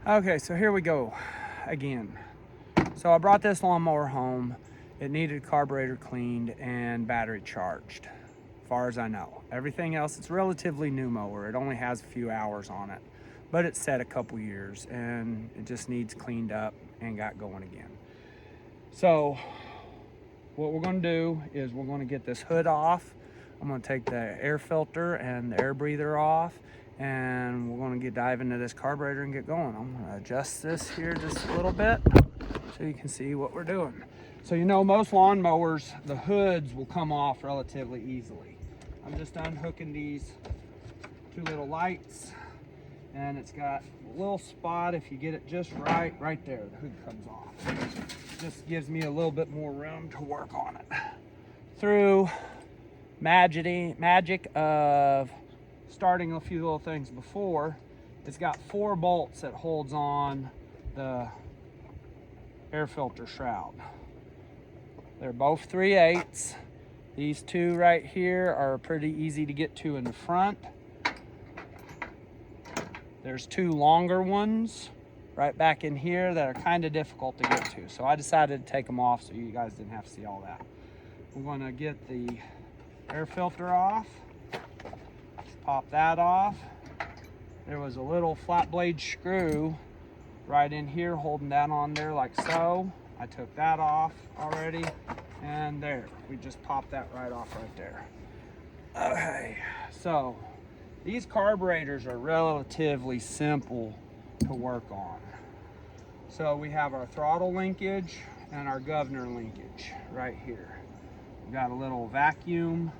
Okay, so here we go again. So I brought this lawnmower home. It needed carburetor cleaned and battery charged, as far as I know. Everything else, it's a relatively new mower. It only has a few hours on it, but it's set a couple years and it just needs cleaned up and got going again. So what we're gonna do is we're gonna get this hood off. I'm gonna take the air filter and the air breather off, and we're gonna dive into this carburetor and get going. I'm gonna adjust this here just a little bit so you can see what we're doing. So you know, most lawn mowers, the hoods will come off relatively easily. I'm just unhooking these two little lights, and it's got a little spot, if you get it just right there, the hood comes off. Just gives me a little bit more room to work on it. Through magic of starting a few little things before, it's got 4 bolts that holds on the air filter shroud. They're both 3/8. These two right here are pretty easy to get to in the front. There's 2 longer ones right back in here that are kind of difficult to get to. So I decided to take them off so you guys didn't have to see all that. We're gonna get the air filter off. Let's pop that off. There was a little flat blade screw right in here holding that on there like so. I took that off already, and there, we just popped that right off right there. Okay, so these carburetors are relatively simple to work on. So we have our throttle linkage and our governor linkage right here. We've got a little vacuum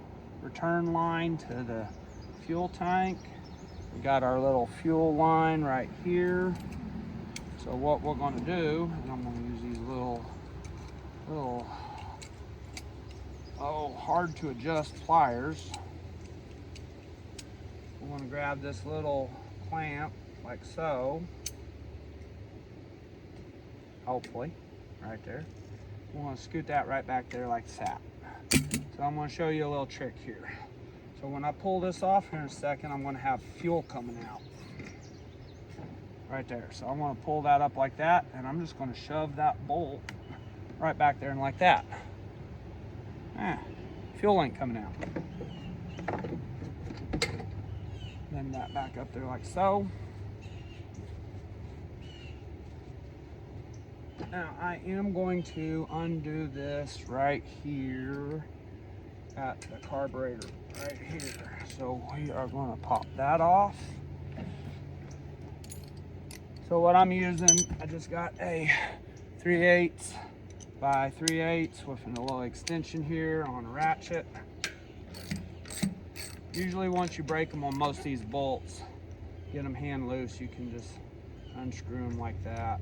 return line to the fuel tank. We got our little fuel line right here. So what we're going to do, and I'm going to use these little hard to adjust pliers. We're going to grab this little clamp like so. Hopefully, right there. We're going to scoot that right back there like that. So I'm going to show you a little trick here. So when I pull this off here in a second, I'm going to have fuel coming out. Right there. So I'm going to pull that up like that, and I'm just going to shove that bolt right back there and like that. Fuel ain't coming out. Then that back up there like so. Now I am going to undo this right here at the carburetor right here. So we are going to pop that off. So what I'm using, I just got a 3/8 by 3/8 with a little extension here on a ratchet. Usually once you break them on most of these bolts, get them hand loose, you can just unscrew them like that.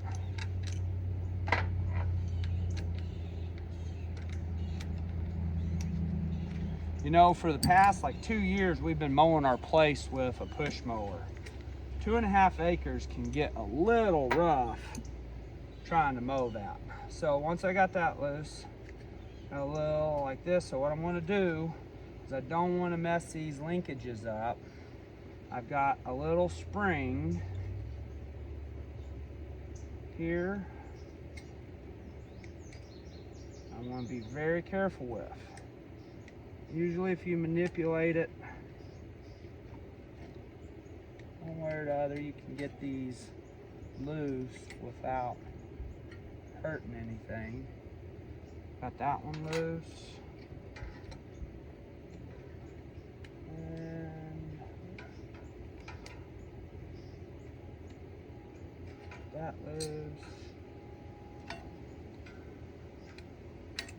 You know, for the past like 2 years, we've been mowing our place with a push mower. 2.5 acres can get a little rough trying to mow that. So once I got that loose, got a little like this. So what I'm going to do is, I don't want to mess these linkages up. I've got a little spring here I want to be very careful with. Usually if you manipulate it one way or the other, you can get these loose without hurting anything. Got that one loose. And that loose.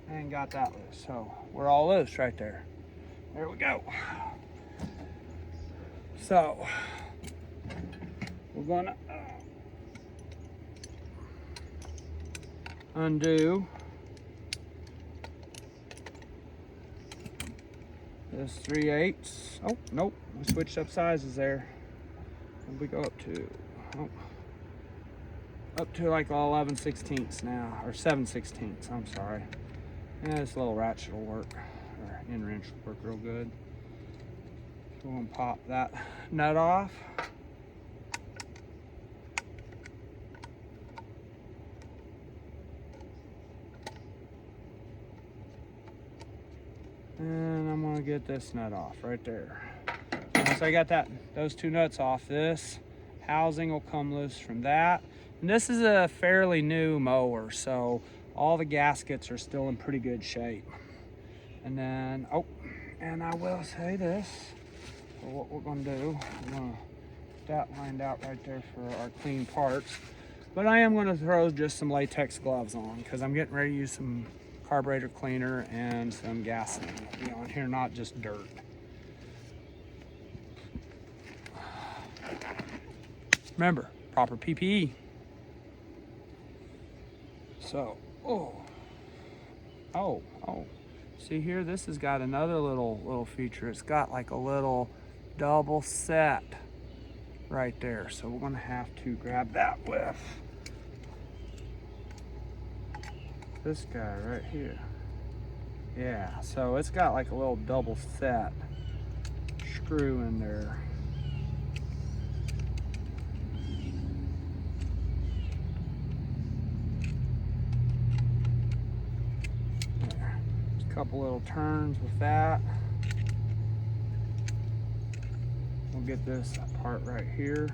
And got that loose. So we're all loose right there. There we go. So we're gonna undo this 3/8. Oh, nope, we switched up sizes there. What we go up to? Oh, up to like 11/16 now, or 7/16. I'm sorry. Yeah, this little ratchet will work, or end wrench will work real good. So we're gonna pop that nut off. get this nut off right there. Once I got those two nuts off, this housing will come loose from that. And this is a fairly new mower, so all the gaskets are still in pretty good shape. And then, and I will say this, so what we're gonna do, we're gonna get that lined out right there for our clean parts. But I am gonna throw just some latex gloves on because I'm getting ready to use some carburetor cleaner and some gasoline will be on here, not just dirt. Remember, proper PPE. So, see here, this has got another little feature. It's got like a little double set right there. So we're gonna have to grab that with this guy right here. Yeah, so it's got like a little double set screw in there. Couple little turns with that. We'll get this part right here.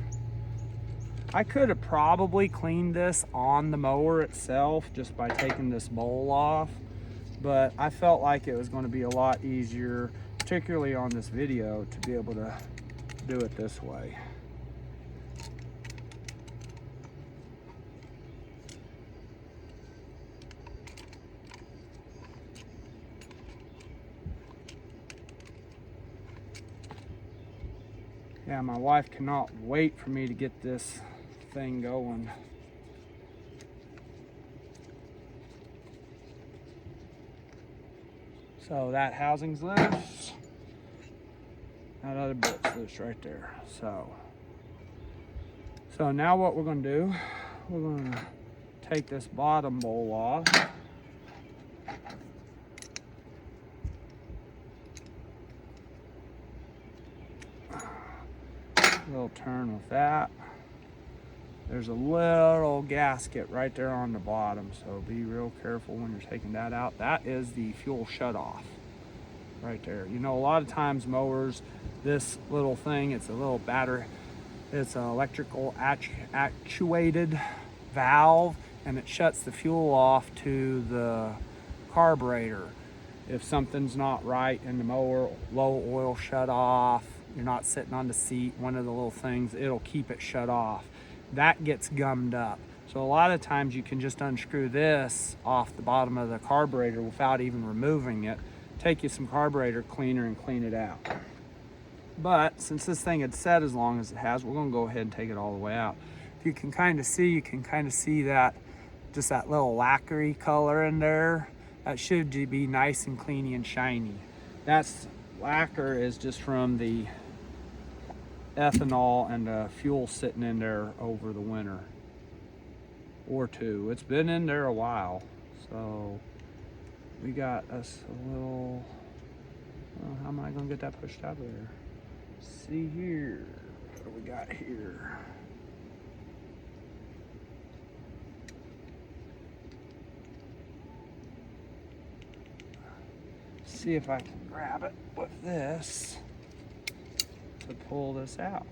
I could have probably cleaned this on the mower itself just by taking this bowl off, but I felt like it was going to be a lot easier, particularly on this video, to be able to do it this way. Yeah, my wife cannot wait for me to get this thing going. So that housing's loose. That other bit's loose right there. So now what we're gonna do, we're gonna take this bottom bowl off. Little turn with that. There's a little gasket right there on the bottom, so be real careful when you're taking that out. That is the fuel shutoff right there. You know, a lot of times mowers, this little thing, it's a little battery, it's an electrical actuated valve, and it shuts the fuel off to the carburetor. If something's not right in the mower, low oil shut off, you're not sitting on the seat, one of the little things, it'll keep it shut off. That gets gummed up. So a lot of times you can just unscrew this off the bottom of the carburetor without even removing it. Take you some carburetor cleaner and clean it out. But since this thing had set as long as it has, we're gonna go ahead and take it all the way out. If you can kind of see that, just that little lacquery color in there. That should be nice and clean and shiny. That's lacquer is just from the ethanol and the fuel sitting in there over the winter or two. It's been in there a while, so we got us a little, well, how am I gonna get that pushed out of there? See here, what do we got here? See if I can grab it with this to pull this out.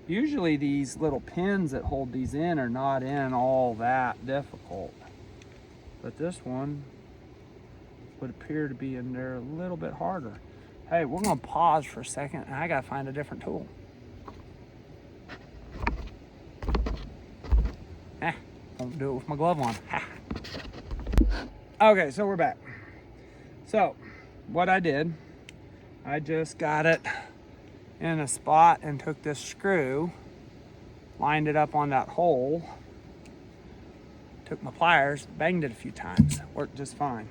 Usually these little pins that hold these in are not in all that difficult, but this one would appear to be in there a little bit harder. Hey, we're gonna pause for a second and I gotta find a different tool. Won't do it with my glove on. Okay, so we're back. So what I did, I just got it in a spot and took this screw, lined it up on that hole, took my pliers, banged it a few times, worked just fine.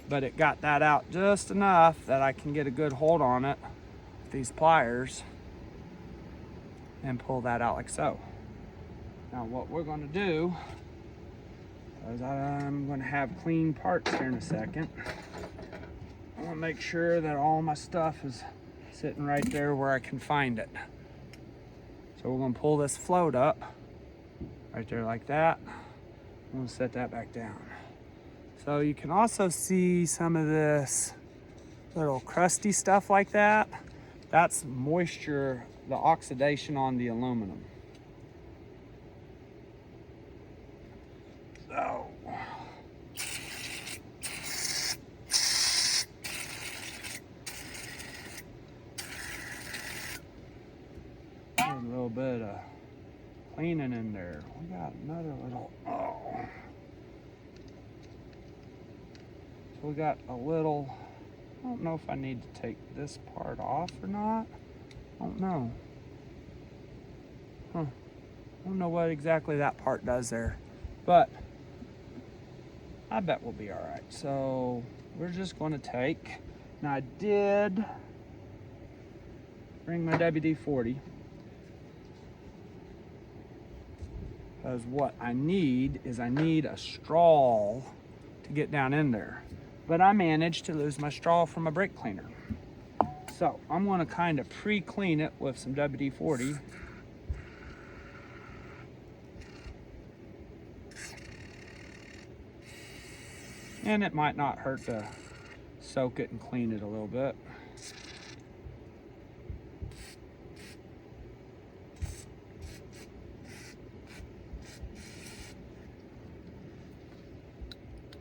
But it got that out just enough that I can get a good hold on it with these pliers and pull that out like so. Now what we're gonna do is I'm gonna have clean parts here in a second. I wanna make sure that all my stuff is sitting right there where I can find it. So we're gonna pull this float up right there like that. I'm gonna set that back down. So you can also see some of this little crusty stuff like that. That's moisture, the oxidation on the aluminum. So a little bit of cleaning in there. We got another little, So we got a little, I don't know if I need to take this part off or not. I don't know. I don't know what exactly that part does there, but I bet we'll be all right. So we're just going to take, and I did bring my WD-40, because what I need is a straw to get down in there. But I managed to lose my straw from a brake cleaner. So I'm going to kind of pre-clean it with some WD-40. And it might not hurt to soak it and clean it a little bit.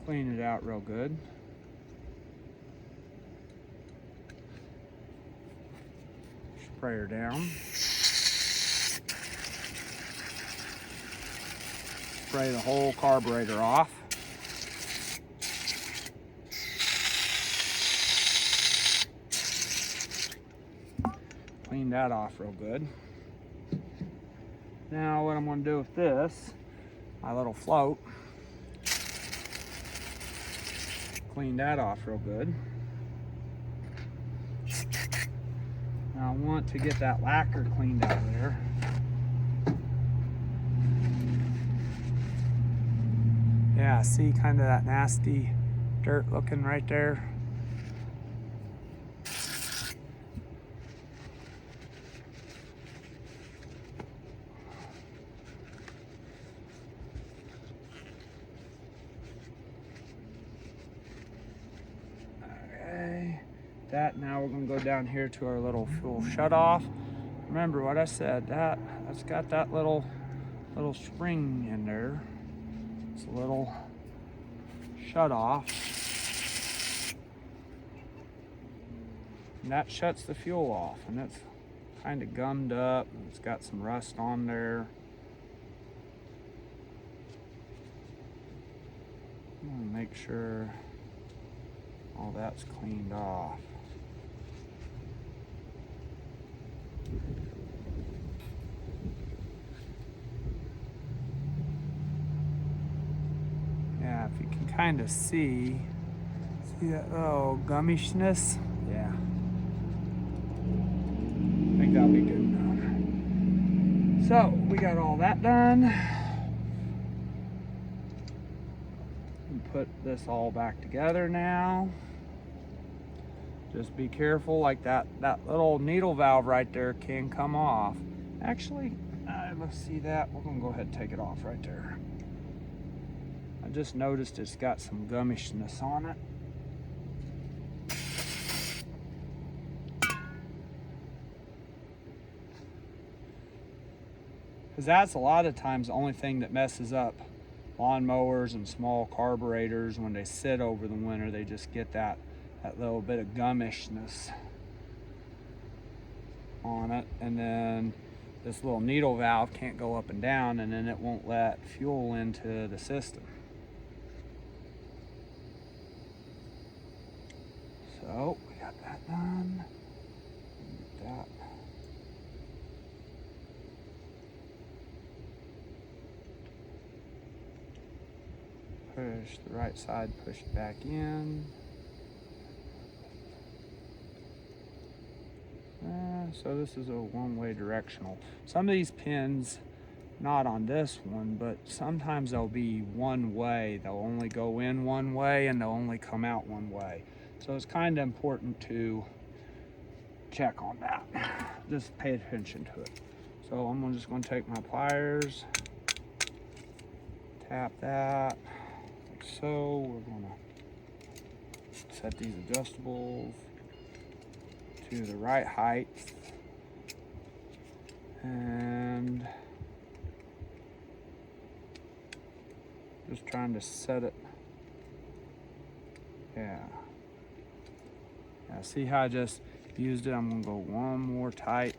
Clean it out real good. Spray her down. Spray the whole carburetor off. Clean that off real good. Now what I'm going to do with this, my little float, clean that off real good. Now I want to get that lacquer cleaned out of there. Yeah, see kind of that nasty dirt looking right there. That now we're going to go down here to our little fuel shutoff. Remember what I said, that's got that little spring in there. It's a little shutoff. And that shuts the fuel off, and it's kind of gummed up. It's got some rust on there. I'm going to make sure all that's cleaned off. Yeah, if you can kind of see that little gummishness? Yeah. I think that'll be good enough. So, we got all that done. And put this all back together now. Just be careful, like that little needle valve right there can come off. Actually, let's see that. We're gonna go ahead and take it off right there. I just noticed it's got some gummishness on it. Because that's a lot of times the only thing that messes up lawnmowers and small carburetors. When they sit over the winter, they just get that little bit of gummishness on it, and then this little needle valve can't go up and down, and then it won't let fuel into the system. So we got that done. Get that. Push the right side, push it back in. So this is a one-way directional. Some of these pins, not on this one, but sometimes they'll be one way. They'll only go in one way and they'll only come out one way. So it's kind of important to check on that. Just pay attention to it. So I'm just going to take my pliers, tap that, make like so. We're gonna set these adjustables to the right height. And just trying to set it. Yeah. See how I just used it? I'm gonna go one more tight.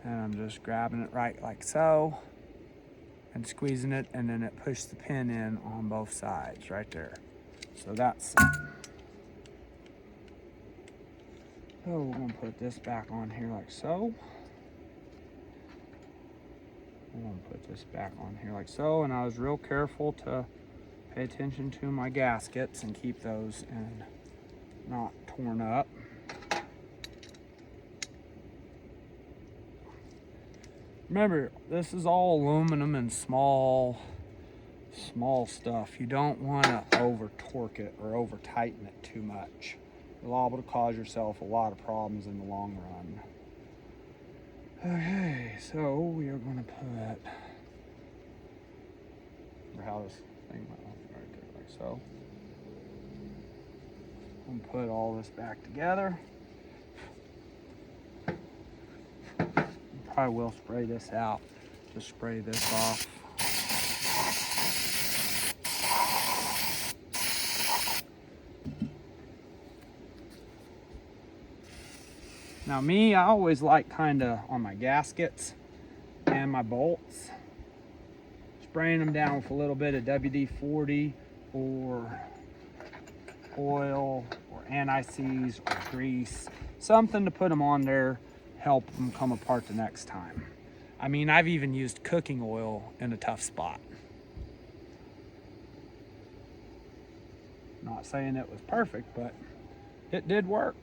And I'm just grabbing it right like so and squeezing it, and then it pushes the pin in on both sides right there. So that's it. So we're gonna put this back on here like so. I'm gonna put this back on here like so, and I was real careful to pay attention to my gaskets and keep those and not torn up. Remember, this is all aluminum and small stuff. You don't want to over torque it or over tighten it too much. You're liable to cause yourself a lot of problems in the long run. Okay, so we are going to put, or how this thing went right there, like so. I'm going to put all this back together. Probably will spray this out. Just spray this off. Now me, I always like kind of on my gaskets and my bolts, spraying them down with a little bit of WD-40 or oil or anti-seize or grease, something to put them on there, help them come apart the next time. I mean, I've even used cooking oil in a tough spot. Not saying it was perfect, but it did work.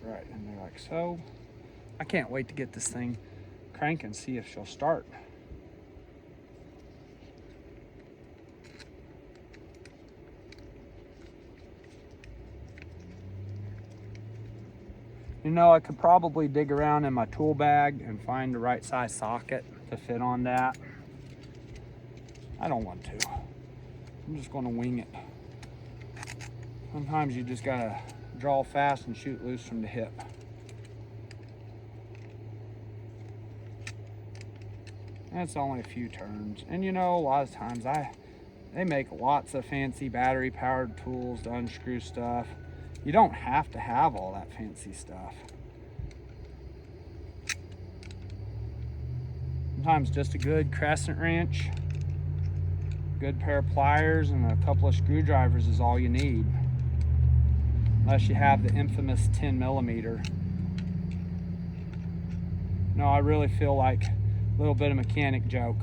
Right in there like so. I can't wait to get this thing cranking, see if she'll start. You know, I could probably dig around in my tool bag and find the right size socket to fit on that. I don't want to. I'm just gonna wing it. Sometimes you just gotta draw fast and shoot loose from the hip. And it's only a few turns. And you know, a lot of times they make lots of fancy battery powered tools to unscrew stuff. You don't have to have all that fancy stuff. Sometimes just a good crescent wrench, good pair of pliers, and a couple of screwdrivers is all you need. Unless you have the infamous 10mm. No, I really feel like a little bit of mechanic joke.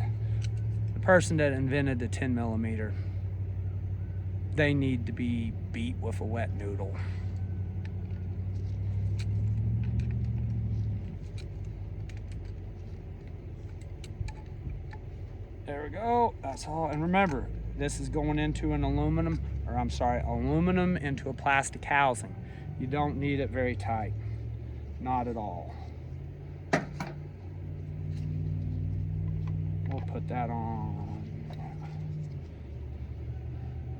The person that invented the 10mm, they need to be beat with a wet noodle. There we go, that's all. And remember, this is going into an aluminum into a plastic housing. You don't need it very tight, not at all. We'll put that on.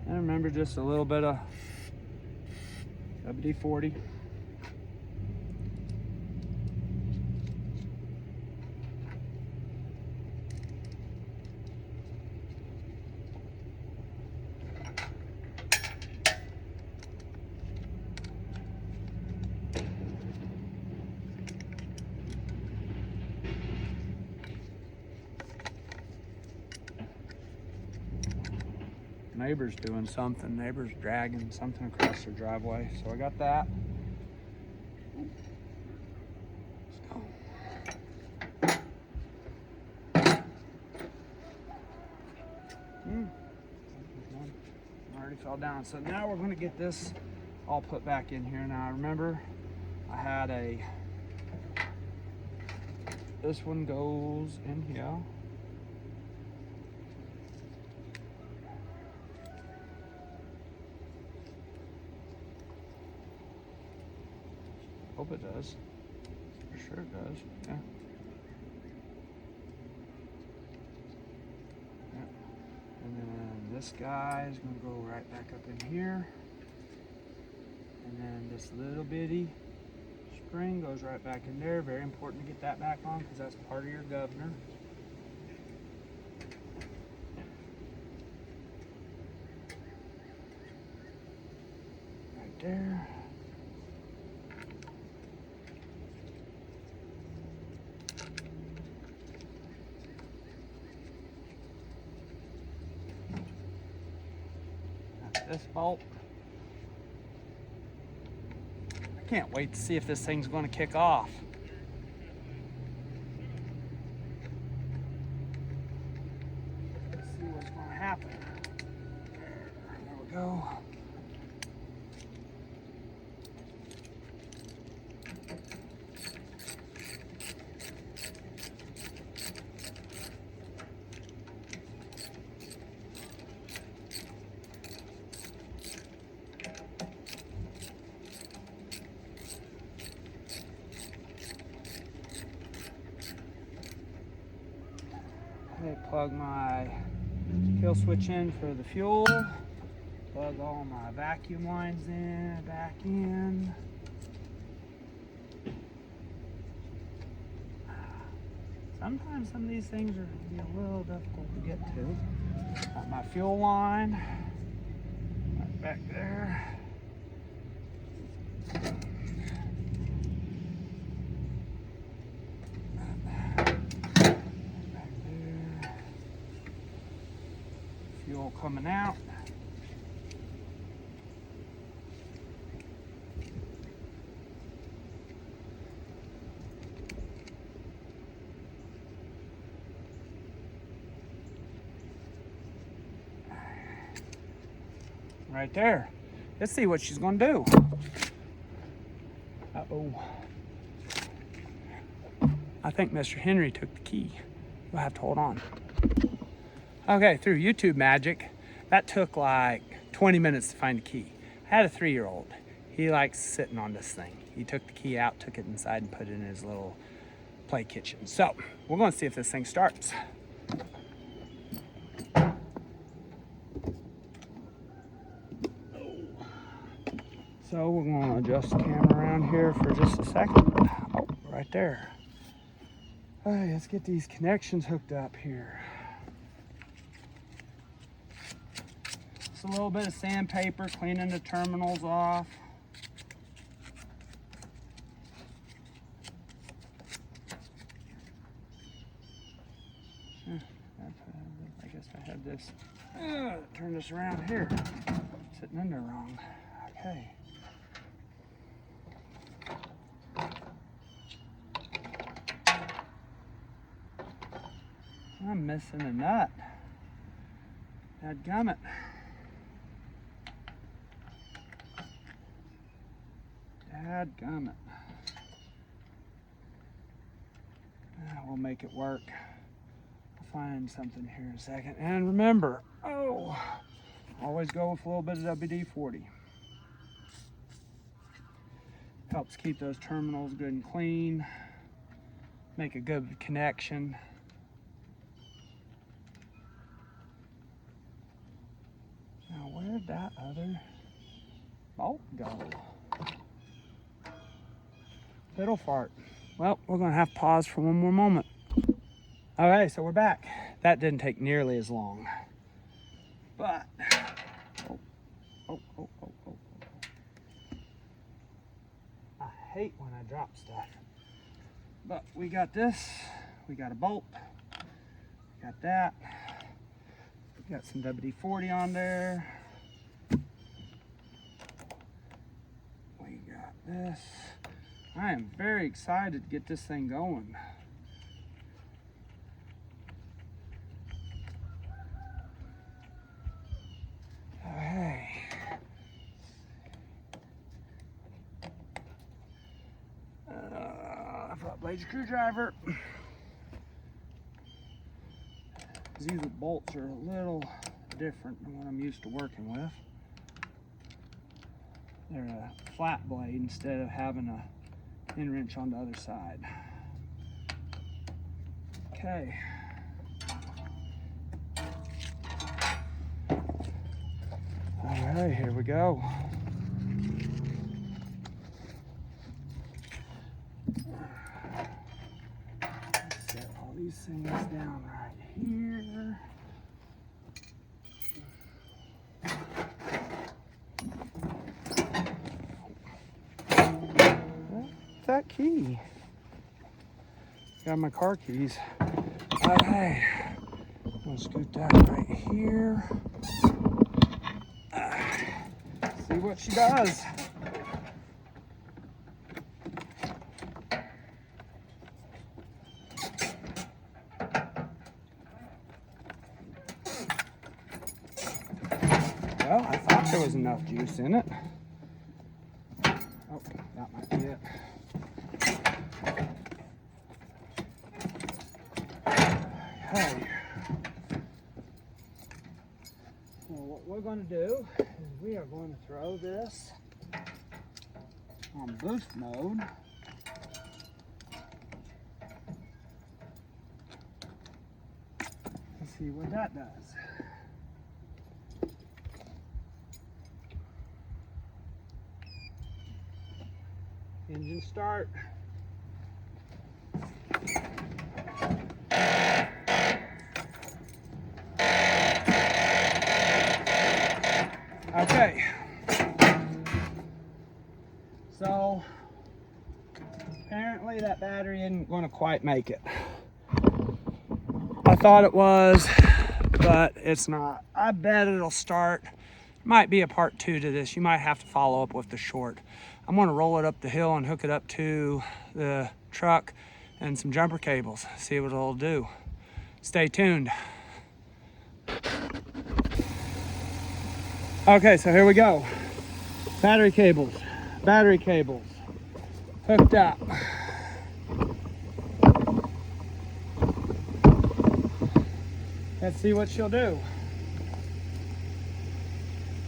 And remember, just a little bit of WD-40. Neighbor's doing something. Neighbor's dragging something across their driveway. So I got that. Let's go. Already fell down. So now we're going to get this all put back in here. Now remember, I had this one goes in here. Hope it does. For sure it does. Yeah. And then this guy is going to go right back up in here. And then this little bitty spring goes right back in there. Very important to get that back on because that's part of your governor. Right there. This bolt. I can't wait to see if this thing's going to kick off. Let's see what's going to happen. There we go. Plug my kill switch in for the fuel. Plug all my vacuum lines in, back in. Sometimes some of these things are going to be a little difficult to get to. Got my fuel line right back there. Fuel coming out. Right there. Let's see what she's going to do. Uh-oh. I think Mr. Henry took the key. You'll have to hold on. Okay, through YouTube magic, that took like 20 minutes to find the key. I had a 3-year-old. He likes sitting on this thing. He took the key out, took it inside, and put it in his little play kitchen. So, we're going to see if this thing starts. So, we're going to adjust the camera around here for just a second. Oh, right there. All right, let's get these connections hooked up here. A little bit of sandpaper, cleaning the terminals off. I guess I had this. Turn this around here. Sitting in there wrong. Okay. I'm missing a nut. Dadgummit. Dadgummit. We'll make it work. I'll find something here in a second. And remember, always go with a little bit of WD-40. Helps keep those terminals good and clean. Make a good connection. Now, where'd that other bolt go? Fiddle fart. Well, we're going to have to pause for one more moment. Okay, so we're back. That didn't take nearly as long. But, I hate when I drop stuff. But we got this. We got a bolt. Got that. We got some WD-40 on there. We got this. I am very excited to get this thing going. Okay. Flat blade screwdriver. These bolts are a little different than what I'm used to working with. They're a flat blade instead of having a and wrench on the other side. Okay. All right, here we go. Let's set all these things down right here. That key. Got my car keys. Okay, I'm gonna scoot that right here. See what she does. Well, I thought there was enough juice in it. Oh, that might be it. Okay. Well, what we're going to do is we are going to throw this on boost mode. And see what that does. Engine start. Okay. So apparently that battery isn't going to quite make it. I thought it was, but it's not. I bet it'll start. Might be a part 2 to this. You might have to follow up with the short. I'm going to roll it up the hill and hook it up to the truck and some jumper cables. See what it'll do. Stay tuned. Okay, so here we go. Battery cables hooked up. Let's see what she'll do.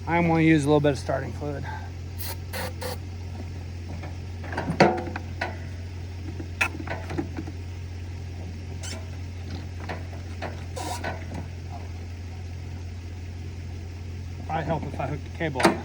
I'm going to use a little bit of starting fluid. Probably help if I hook the cable up.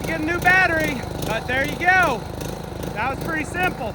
Get a new battery, but there you go. That was pretty simple.